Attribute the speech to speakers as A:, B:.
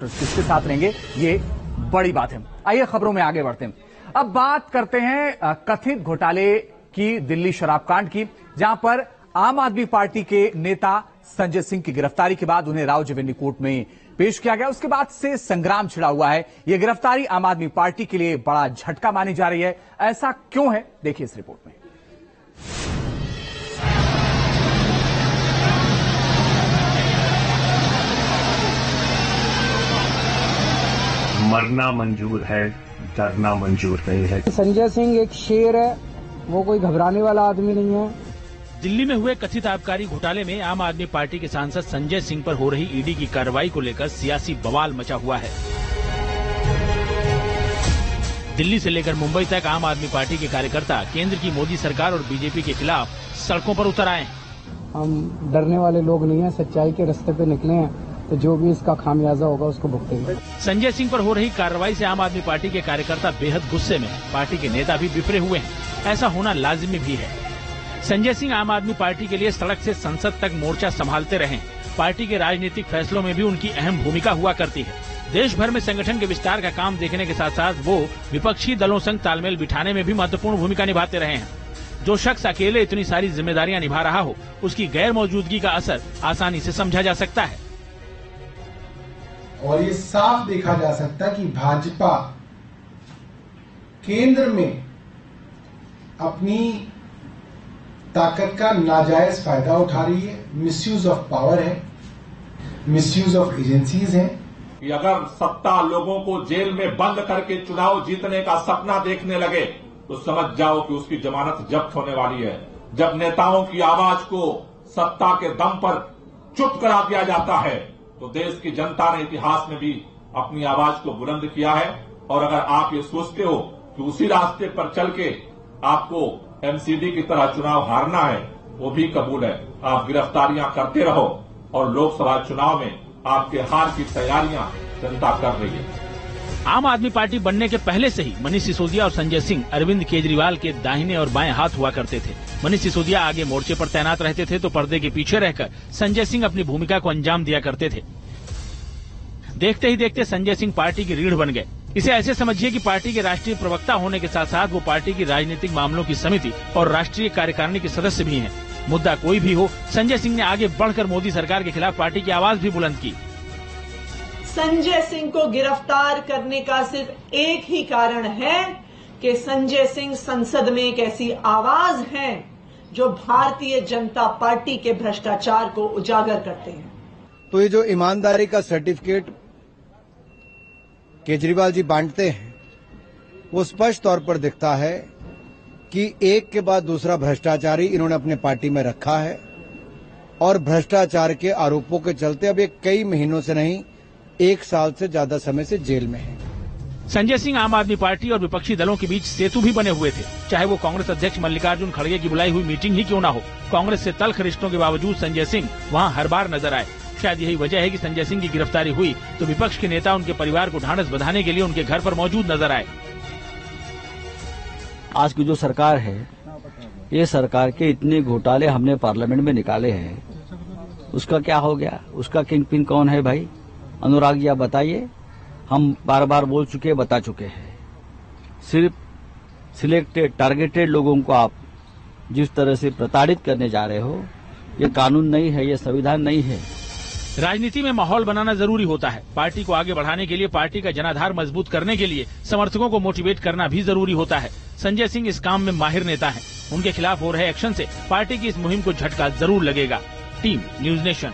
A: Voters किसके साथ रहेंगे, ये बड़ी बात है। आइए खबरों में आगे बढ़ते हैं। अब बात करते हैं कथित घोटाले की, दिल्ली शराब कांड की, जहां पर आम आदमी पार्टी के नेता संजय सिंह की गिरफ्तारी के बाद उन्हें राव जवेरी कोर्ट में पेश किया गया। उसके बाद से संग्राम छिड़ा हुआ है। यह गिरफ्तारी आम आदमी पार्टी के लिए बड़ा झटका मानी जा रही है। ऐसा क्यों है, देखिए इस रिपोर्ट में।
B: मरना मंजूर है, डरना मंजूर नहीं है।
C: संजय सिंह एक शेर है, वो कोई घबराने वाला आदमी नहीं है।
D: दिल्ली में हुए कथित आबकारी घोटाले में आम आदमी पार्टी के सांसद संजय सिंह पर हो रही ईडी की कार्रवाई को लेकर सियासी बवाल मचा हुआ है। दिल्ली से लेकर मुंबई तक आम आदमी पार्टी के कार्यकर्ता केंद्र की मोदी सरकार और बीजेपी के खिलाफ सड़कों पर उतर आए हैं।
C: हम डरने वाले लोग नहीं हैं, सच्चाई के रास्ते पे निकले हैं, तो जो भी इसका खामियाजा होगा उसको भुगतेंगे।
D: संजय सिंह पर हो रही कार्रवाई से आम आदमी पार्टी के कार्यकर्ता बेहद गुस्से में, पार्टी के नेता भी बिफरे हुए हैं। ऐसा होना लाजिमी भी है। संजय सिंह आम आदमी पार्टी के लिए सड़क से संसद तक मोर्चा संभालते रहे। पार्टी के राजनीतिक फैसलों में भी उनकी अहम भूमिका हुआ करती है। देश भर में संगठन के विस्तार का काम देखने के साथ साथ वो विपक्षी दलों संग तालमेल बिठाने में भी महत्वपूर्ण भूमिका निभाते रहे हैं। जो शख्स अकेले इतनी सारी जिम्मेदारियां निभा रहा हो, उसकी गैर मौजूदगी का असर आसानी से समझा जा सकता है।
E: और ये साफ देखा जा सकता है कि भाजपा केंद्र में अपनी ताकत का नाजायज फायदा उठा रही है। मिसयूज ऑफ पावर है, मिसयूज ऑफ एजेंसीज है।
F: कि अगर सत्ता लोगों को जेल में बंद करके चुनाव जीतने का सपना देखने लगे तो समझ जाओ कि उसकी जमानत जब्त होने वाली है। जब नेताओं की आवाज को सत्ता के दम पर चुप करा दिया जाता है तो देश की जनता ने इतिहास में भी अपनी आवाज को बुलंद किया है। और अगर आप ये सोचते हो कि उसी रास्ते पर चल के आपको एमसीडी की तरह चुनाव हारना है, वो भी कबूल है। आप गिरफ्तारियां करते रहो और लोकसभा चुनाव में आपके हार की तैयारियां जनता कर रही है।
D: आम आदमी पार्टी बनने के पहले से ही मनीष सिसोदिया और संजय सिंह अरविंद केजरीवाल के दाहिने और बाएं हाथ हुआ करते थे। मनीष सिसोदिया आगे मोर्चे पर तैनात रहते थे तो पर्दे के पीछे रहकर संजय सिंह अपनी भूमिका को अंजाम दिया करते थे। देखते ही देखते संजय सिंह पार्टी की रीढ़ बन गए। इसे ऐसे समझिए कि पार्टी के राष्ट्रीय प्रवक्ता होने के साथ साथ वो पार्टी की राजनीतिक मामलों की समिति और राष्ट्रीय कार्यकारिणी के सदस्य भी हैं। मुद्दा कोई भी हो, संजय सिंह ने आगे बढ़कर मोदी सरकार के खिलाफ पार्टी की आवाज भी बुलंद की।
G: संजय सिंह को गिरफ्तार करने का सिर्फ एक ही कारण है कि संजय सिंह संसद में एक ऐसी आवाज है जो भारतीय जनता पार्टी के भ्रष्टाचार को उजागर करते हैं।
H: तो ये जो ईमानदारी का सर्टिफिकेट केजरीवाल जी बांटते हैं, वो स्पष्ट तौर पर दिखता है कि एक के बाद दूसरा भ्रष्टाचारी इन्होंने अपने पार्टी में रखा है और भ्रष्टाचार के आरोपों के चलते अब ये कई महीनों से नहीं, 1 साल से ज्यादा समय से जेल में है।
D: संजय सिंह आम आदमी पार्टी और विपक्षी दलों के बीच सेतु भी बने हुए थे। चाहे वो कांग्रेस अध्यक्ष मल्लिकार्जुन खड़गे की बुलाई हुई मीटिंग ही क्यों न हो, कांग्रेस से तल्ख रिश्तों के बावजूद संजय सिंह वहां हर बार नजर आए। शायद यही वजह है कि संजय सिंह की गिरफ्तारी हुई तो विपक्ष के नेता उनके परिवार को ढांढस बंधाने के लिए उनके घर पर मौजूद नजर आए।
I: आज की जो सरकार है, ये सरकार के इतने घोटाले हमने पार्लियामेंट में निकाले हैं, उसका क्या हो गया? उसका किंग पिन कौन है भाई? अनुराग जी आप बताइए। हम बार बार बोल चुके, बता चुके हैं। सिर्फ सिलेक्टेड टारगेटेड लोगों को आप जिस तरह से प्रताड़ित करने जा रहे हो, ये कानून नहीं है, ये संविधान नहीं है।
D: राजनीति में माहौल बनाना जरूरी होता है। पार्टी को आगे बढ़ाने के लिए, पार्टी का जनाधार मजबूत करने के लिए समर्थकों को मोटिवेट करना भी जरूरी होता है। संजय सिंह इस काम में माहिर नेता हैं। उनके खिलाफ हो रहे एक्शन से पार्टी की इस मुहिम को झटका जरूर लगेगा। Team news nation.